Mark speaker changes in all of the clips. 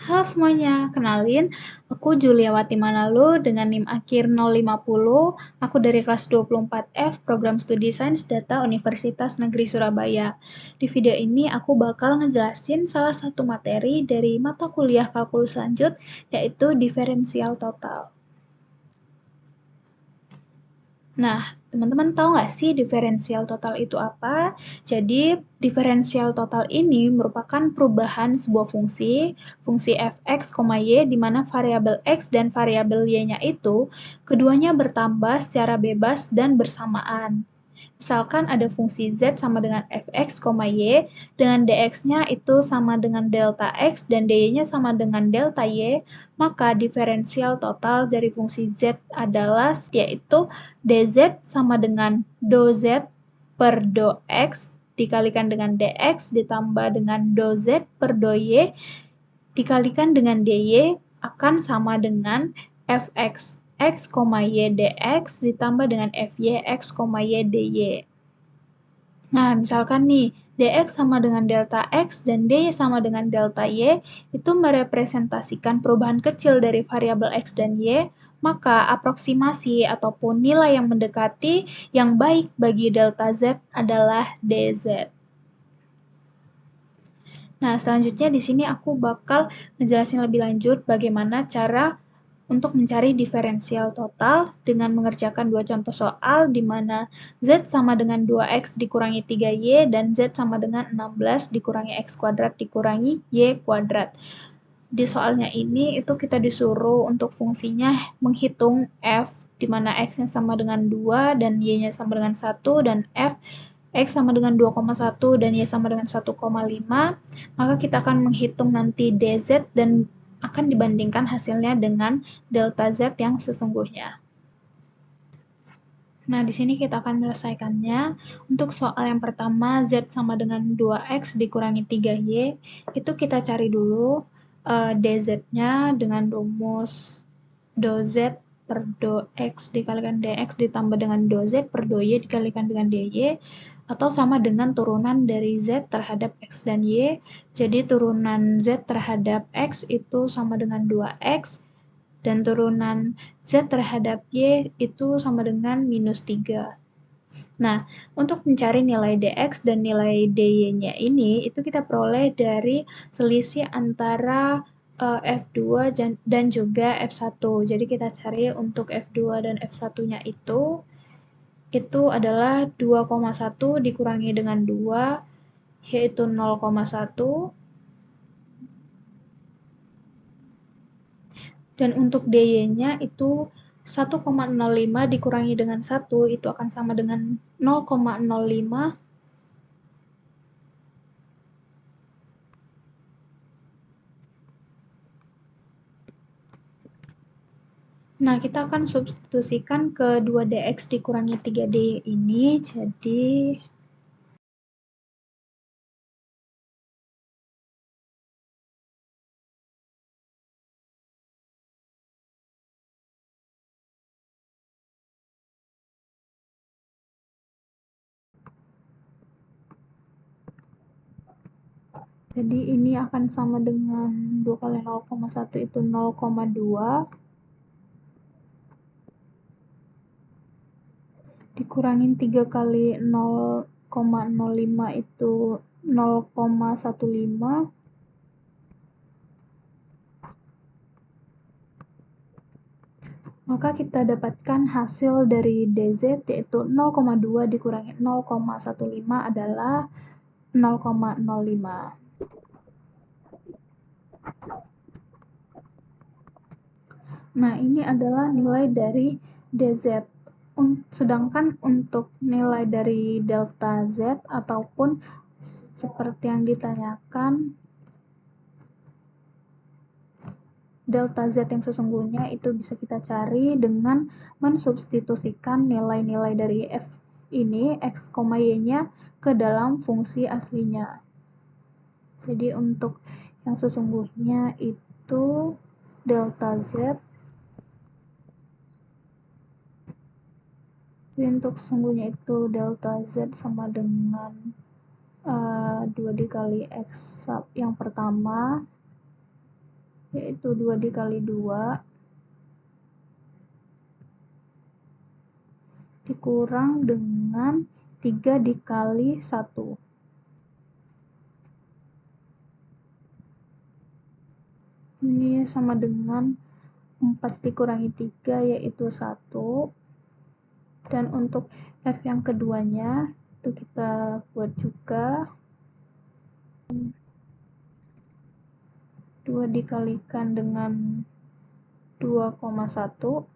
Speaker 1: Halo semuanya, kenalin, aku Juliawati Manalu dengan NIM akhir 050. Aku dari kelas 24F, Program Studi Sains Data Universitas Negeri Surabaya. Di video ini aku bakal ngejelasin salah satu materi dari mata kuliah kalkulus lanjut, yaitu diferensial total. Nah, teman-teman tahu nggak sih diferensial total itu apa? Jadi, diferensial total ini merupakan perubahan sebuah fungsi fx, y, di mana variabel x dan variabel y-nya itu keduanya bertambah secara bebas dan bersamaan. Misalkan ada fungsi z sama dengan fx, y, dengan dx-nya itu sama dengan delta x dan dy-nya sama dengan delta y, maka diferensial total dari fungsi z adalah yaitu dz sama dengan do z per do x dikalikan dengan dx ditambah dengan do z per do y dikalikan dengan dy akan sama dengan fx x, y dx ditambah dengan fy x, y dy. Nah, misalkan nih, dx sama dengan delta x dan dy sama dengan delta y itu merepresentasikan perubahan kecil dari variabel x dan y, maka aproksimasi ataupun nilai yang mendekati yang baik bagi delta z adalah dz. Nah, selanjutnya di sini aku bakal ngejelasin lebih lanjut bagaimana cara untuk mencari diferensial total dengan mengerjakan dua contoh soal di mana z sama dengan 2x dikurangi 3y dan z sama dengan 16 dikurangi x kuadrat dikurangi y kuadrat. Di soalnya ini itu kita disuruh untuk fungsinya menghitung f di mana x-nya sama dengan 2 dan y-nya sama dengan 1 dan f x sama dengan 2,1 dan y sama dengan 1,5, maka kita akan menghitung nanti dz dan akan dibandingkan hasilnya dengan delta z yang sesungguhnya. Nah, di sini kita akan menyelesaikannya. Untuk soal yang pertama, z sama dengan 2x dikurangi 3y, itu kita cari dulu dz-nya dengan rumus do z per do x dikalikan dx ditambah dengan do z per do y dikalikan dengan dy, atau sama dengan turunan dari z terhadap x dan y. Jadi turunan z terhadap x itu sama dengan 2x, dan turunan z terhadap y itu sama dengan minus 3. Nah, untuk mencari nilai dx dan nilai dy-nya ini, itu kita peroleh dari selisih antara F2 dan juga F1. Jadi kita cari untuk F2 dan F1-nya itu adalah 2,1 dikurangi dengan 2, yaitu 0,1. Dan untuk dy-nya itu 1,05 dikurangi dengan 1 itu akan sama dengan 0,05. Nah, kita akan substitusikan ke 2dx dikurangi 3dy ini, jadi ini akan sama dengan 2 kali 0,1 itu 0,2 dikurangin 3 kali 0,05 itu 0,15, maka kita dapatkan hasil dari dz yaitu 0,2 dikurangi 0,15 adalah 0,05. Nah, ini adalah nilai dari dz. Sedangkan untuk nilai dari delta z ataupun seperti yang ditanyakan delta z yang sesungguhnya itu bisa kita cari dengan mensubstitusikan nilai-nilai dari f ini x, y-nya ke dalam fungsi aslinya. Jadi untuk yang sesungguhnya itu delta z, jadi untuk sesungguhnya itu delta z sama dengan 2 dikali x sub yang pertama yaitu 2 dikali 2 dikurang dengan 3 dikali 1. Ini sama dengan 4 dikurangi 3 yaitu 1. Dan untuk F yang keduanya itu kita buat juga 2 dikalikan dengan 2,1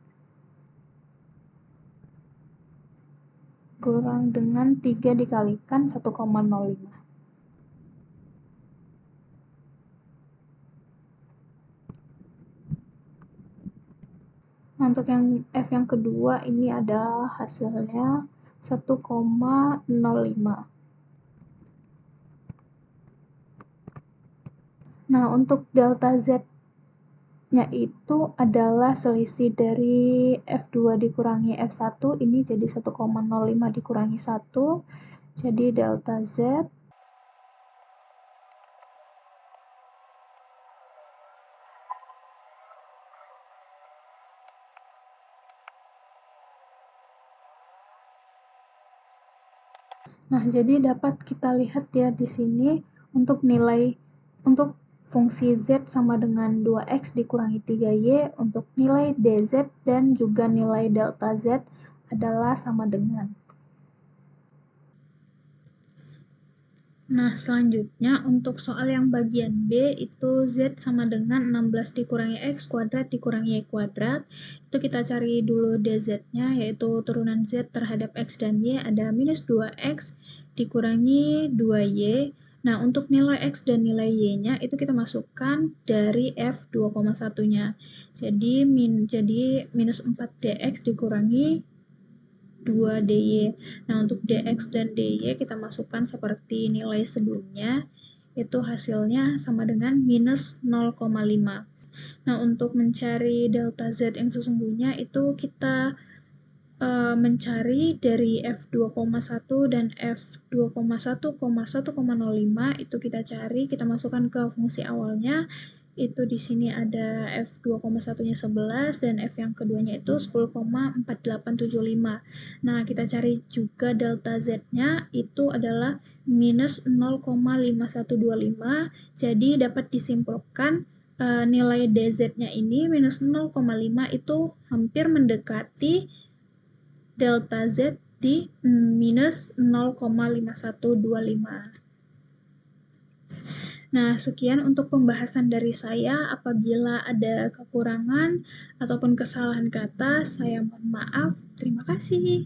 Speaker 1: kurang dengan 3 dikalikan 1,05. Nah, untuk yang F yang kedua ini adalah hasilnya 1,05. Nah, untuk delta Z-nya itu adalah selisih dari F2 dikurangi F1, ini jadi 1,05 dikurangi 1, jadi delta Z Nah, jadi dapat kita lihat ya di sini untuk fungsi Z sama dengan 2X dikurangi 3Y, untuk nilai DZ dan juga nilai delta Z adalah sama dengan. Nah, selanjutnya untuk soal yang bagian B itu Z sama dengan 16 dikurangi X kuadrat dikurangi Y kuadrat. Itu kita cari dulu DZ-nya, yaitu turunan Z terhadap X dan Y ada minus 2X dikurangi 2Y. Nah, untuk nilai X dan nilai Y-nya itu kita masukkan dari F 2,1-nya. Jadi minus 4DX dikurangi 2dy. Nah, untuk dx dan dy kita masukkan seperti nilai sebelumnya, itu hasilnya sama dengan minus 0,5. Nah, untuk mencari delta Z yang sesungguhnya itu kita mencari dari F2,1 dan F2,1,1,05 itu kita cari, kita masukkan ke fungsi awalnya. Itu di sini ada F2,1-nya 11 dan F yang keduanya itu 10,4875. Nah, kita cari juga delta Z-nya itu adalah minus 0,5125. Jadi dapat disimpulkan nilai DZ-nya ini minus 0,5 itu hampir mendekati delta Z di minus 0,5125. Nah, sekian untuk pembahasan dari saya. Apabila ada kekurangan ataupun kesalahan kata, saya mohon maaf. Terima kasih.